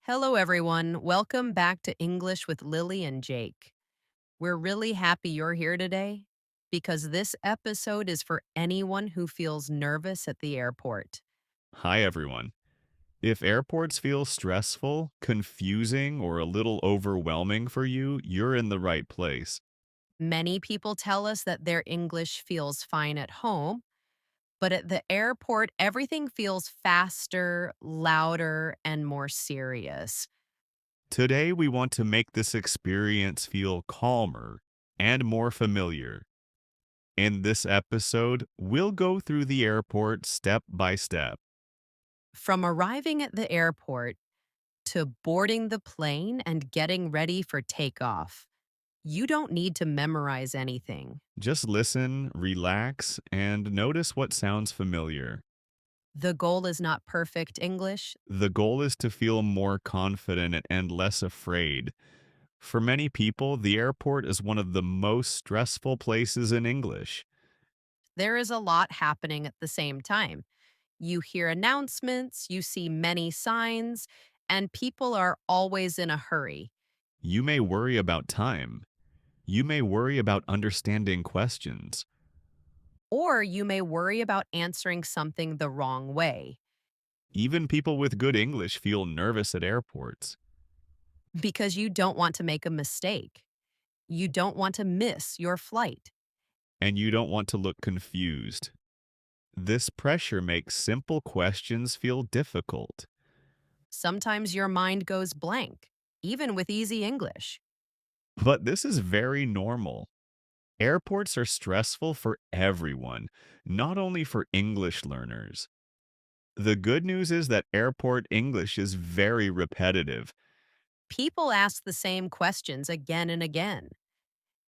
Hello, everyone. Welcome back to English with Lily and Jake. We're really happy you're here today because this episode is for anyone who feels nervous at the airport. Hi, everyone. If airports feel stressful, confusing, or a little overwhelming for you, you're in the right place. Many people tell us that their English feels fine at home, but at the airport, everything feels faster, louder, and more serious. Today, we want to make this experience feel calmer and more familiar. In this episode, we'll go through the airport step by step. From arriving at the airport to boarding the plane and getting ready for takeoff. You don't need to memorize anything. Just listen, relax, and notice what sounds familiar. The goal is not perfect English. The goal is to feel more confident and less afraid. For many people, the airport is one of the most stressful places in English. There is a lot happening at the same time. You hear announcements, you see many signs, and people are always in a hurry. You may worry about time. You may worry about understanding questions. Or you may worry about answering something the wrong way Even people with good English feel nervous at airports. because you don't want to make a mistake. You don't want to miss your flight. And you don't want to look confused. This pressure makes simple questions feel difficult. Sometimes your mind goes blank, even with easy English. But this is very normal. Airports are stressful for everyone, not only for English learners. The good news is that airport English is very repetitive, People ask the same questions again and again.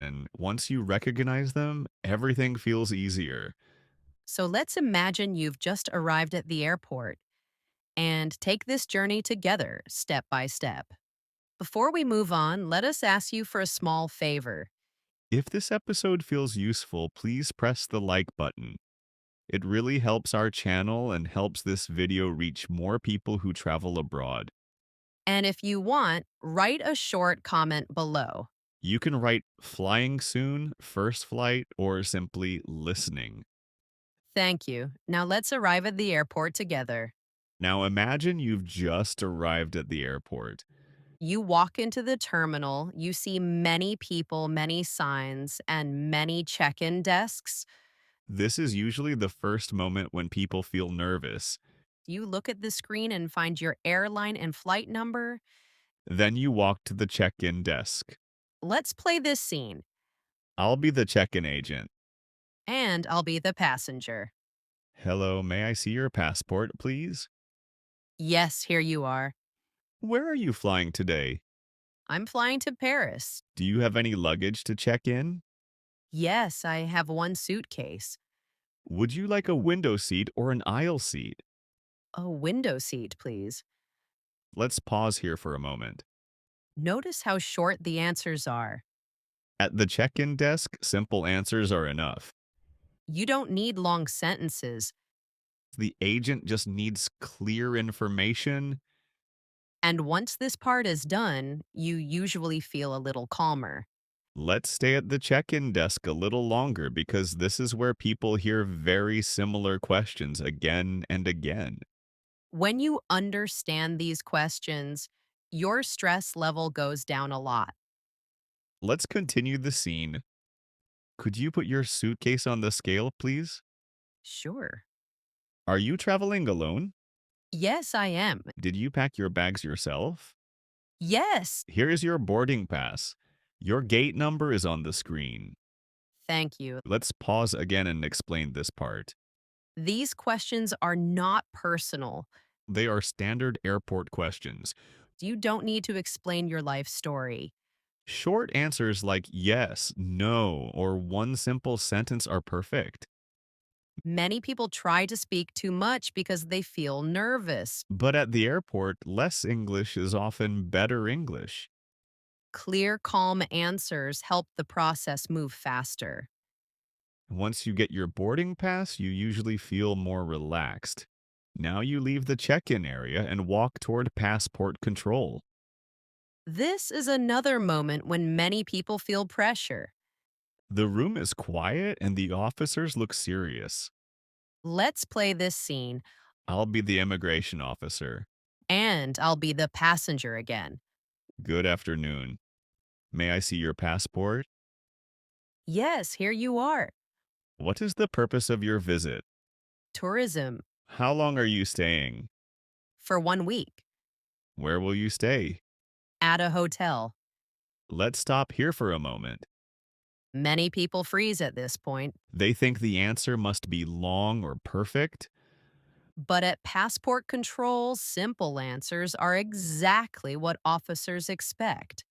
and once you recognize them, everything feels easier. So let's imagine you've just arrived at the airport and take this journey together, step by step. Before we move on, let us ask you for a small favor. If this episode feels useful, please press the like button. It really helps our channel and helps this video reach more people who travel abroad. And if you want, write a short comment below. You can write flying soon, first flight, or simply listening. Thank you. Now let's arrive at the airport together. Now imagine you've just arrived at the airport. You walk into the terminal, you see many people, many signs, and many check in desks. This is usually the first moment when people feel nervous. You look at the screen and find your airline and flight number. Then you walk to the check-in desk. Let's play this scene, I'll be the check-in agent. and I'll be the passenger. Hello, may I see your passport, please? Yes, here you are. Where are you flying today? I'm flying to Paris. Do you have any luggage to check in? Yes, I have one suitcase. Would you like a window seat or an aisle seat? A window seat, please. Let's pause here for a moment. Notice how short the answers are. At the check-in desk, simple answers are enough. You don't need long sentences, The agent just needs clear information. and once this part is done, you usually feel a little calmer. Let's stay at the check-in desk a little longer because this is where people hear very similar questions again and again. When you understand these questions, your stress level goes down a lot. Let's continue the scene. Could you put your suitcase on the scale, please? Sure. Are you traveling alone? Yes, I am. Did you pack your bags yourself? Yes. Here is your boarding pass. Your gate number is on the screen. Thank you. Let's pause again and explain this part. These questions are not personal. They are standard airport questions. You don't need to explain your life story. Short answers like yes, no, or one simple sentence are perfect. Many people try to speak too much because they feel nervous. But at the airport, less English is often better English. Clear, calm answers help the process move faster. Once you get your boarding pass, you usually feel more relaxed. Now you leave the check in area and walk toward passport control. This is another moment when many people feel pressure. The room is quiet and the officers look serious. Let's play this scene, I'll be the immigration officer. and I'll be the passenger again. Good afternoon. May I see your passport? Yes, here you are. What is the purpose of your visit? Tourism How long are you staying? for 1 week Where will you stay? at a hotel. Let's stop here for a moment. Many people freeze at this point, They think the answer must be long or perfect. but at passport control, simple answers are exactly what officers expect.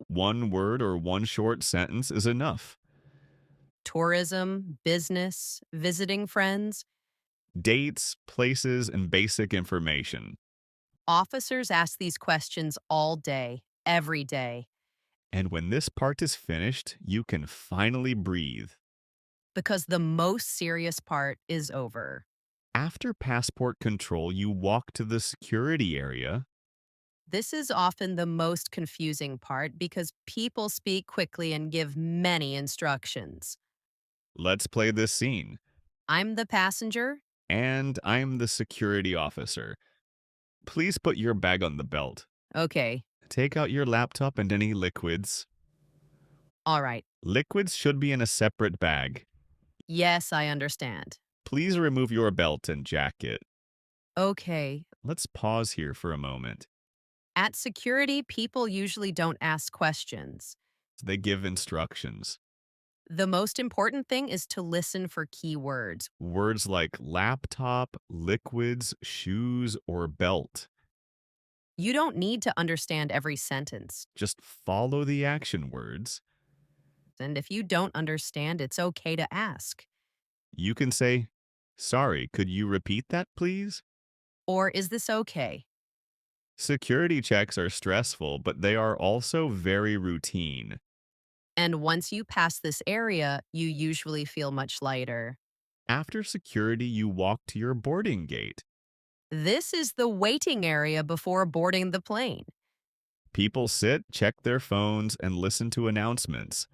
One word or one short sentence is enough. Tourism, business, visiting friends. Dates, places, and basic information. Officers ask these questions all day, every day, And when this part is finished, you can finally breathe. because the most serious part is over. After passport control, you walk to the security area. This is often the most confusing part because people speak quickly and give many instructions. Let's play this scene. I'm the passenger. And I'm the security officer. Please put your bag on the belt. Okay, Take out your laptop and any liquids. all right. Liquids should be in a separate bag. Yes, I understand. Please remove your belt and jacket. Okay. Let's pause here for a moment. At security, people usually don't ask questions. They give instructions. The most important thing is to listen for key words. Words like laptop, liquids, shoes, or belt. You don't need to understand every sentence. Just follow the action words. And if you don't understand, it's okay to ask. You can say, "Sorry, could you repeat that, please?" Or is this okay? Security checks are stressful, but they are also very routine. And once you pass this area, you usually feel much lighter. After security, you walk to your boarding gate. This is the waiting area before boarding the plane. People sit, check their phones, and listen to announcements.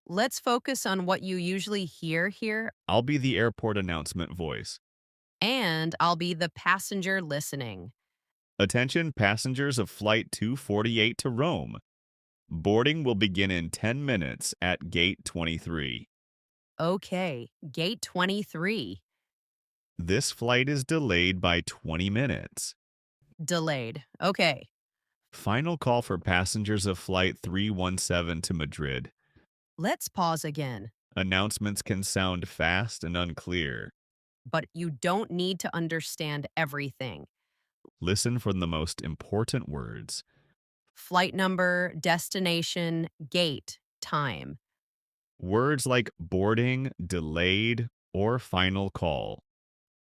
Let's focus on what you usually hear here, I'll be the airport announcement voice. and I'll be the passenger listening. Attention passengers of Flight 248 to Rome. Boarding will begin in 10 minutes at Gate 23. Okay, gate 23. This flight is delayed by 20 minutes. Delayed. Okay. Final call for passengers of Flight 317 to Madrid. Let's pause again. Announcements can sound fast and unclear. But you don't need to understand everything. Listen for the most important words. Flight number, destination, gate, time. Words like boarding, delayed, or final call.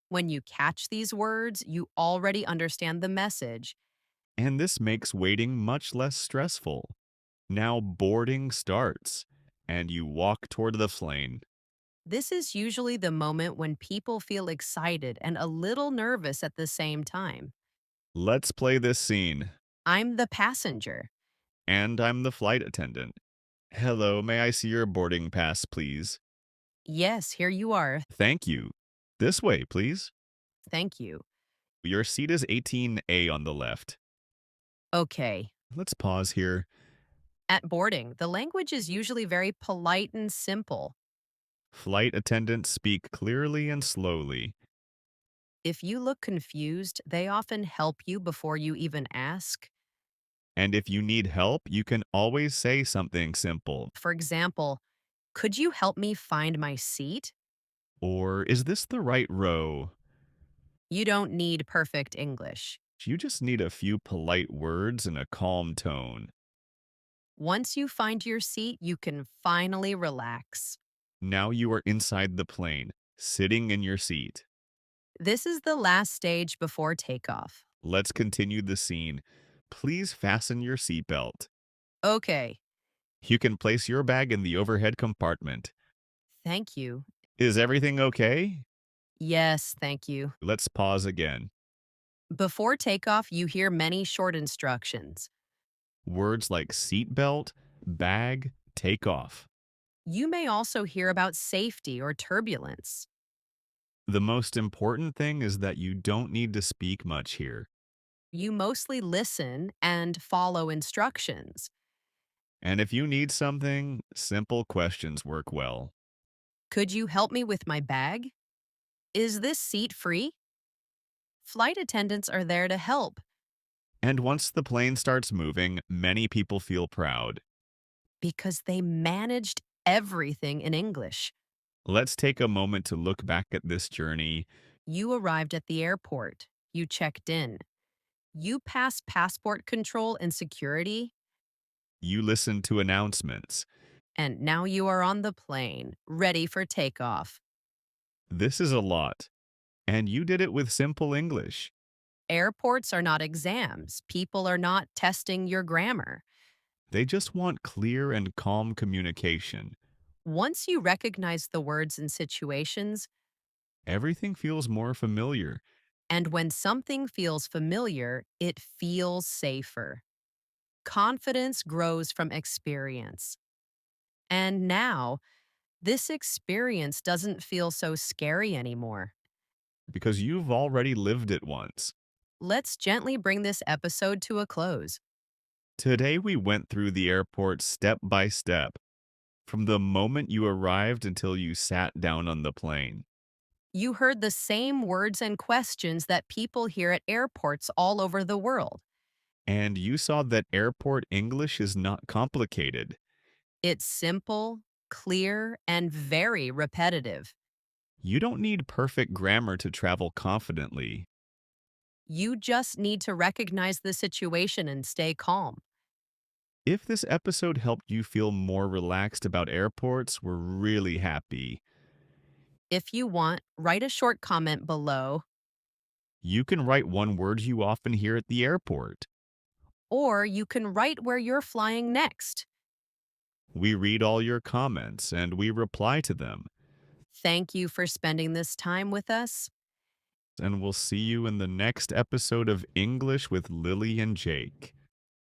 When you catch these words, you already understand the message. And this makes waiting much less stressful. Now boarding starts, and you walk toward the plane. This is usually the moment when people feel excited and a little nervous at the same time. Let's play this scene. I'm the passenger. And I'm the flight attendant. Hello, may I see your boarding pass, please? Yes, here you are. Thank you. This way, please. Thank you. Your seat is 18A on the left. Okay. Let's pause here. At boarding, the language is usually very polite and simple. Flight attendants speak clearly and slowly. If you look confused, they often help you before you even ask. And if you need help, you can always say something simple. For example, could you help me find my seat? Or, is this the right row? You don't need perfect English. You just need a few polite words and a calm tone. Once you find your seat, you can finally relax. Now you are inside the plane, sitting in your seat. This is the last stage before takeoff. Let's continue the scene. Please fasten your seatbelt. Okay, You can place your bag in the overhead compartment. thank you. Is everything okay? Yes, thank you. Let's pause again. Before takeoff, you hear many short instructions. Words like seatbelt, bag, take off. You may also hear about safety or turbulence. The most important thing is that you don't need to speak much here. You mostly listen and follow instructions. And if you need something, simple questions work well. Could you help me with my bag? Is this seat free? Flight attendants are there to help And once the plane starts moving, many people feel proud. because they managed everything in English. Let's take a moment to look back at this journey. You arrived at the airport. You checked in. You passed passport control and security, You listen to announcements. and now you are on the plane, ready for takeoff. This is a lot. And you did it with simple English. Airports are not exams. People are not testing your grammar. They just want clear and calm communication. Once you recognize the words and situations, Everything feels more familiar. and when something feels familiar, it feels safer. Confidence grows from experience. And now, this experience doesn't feel so scary anymore. Because you've already lived it once. Let's gently bring this episode to a close. Today we went through the airport step by step, from the moment you arrived until you sat down on the plane. You heard the same words and questions that people hear at airports all over the world. And you saw that airport English is not complicated. It's simple, clear, and very repetitive. You don't need perfect grammar to travel confidently. You just need to recognize the situation and stay calm. If this episode helped you feel more relaxed about airports, we're really happy. If you want, write a short comment below, You can write one word you often hear at the airport. or you can write where you're flying next. We read all your comments and we reply to them. Thank you for spending this time with us. And we'll see you in the next episode of English with Lily and Jake.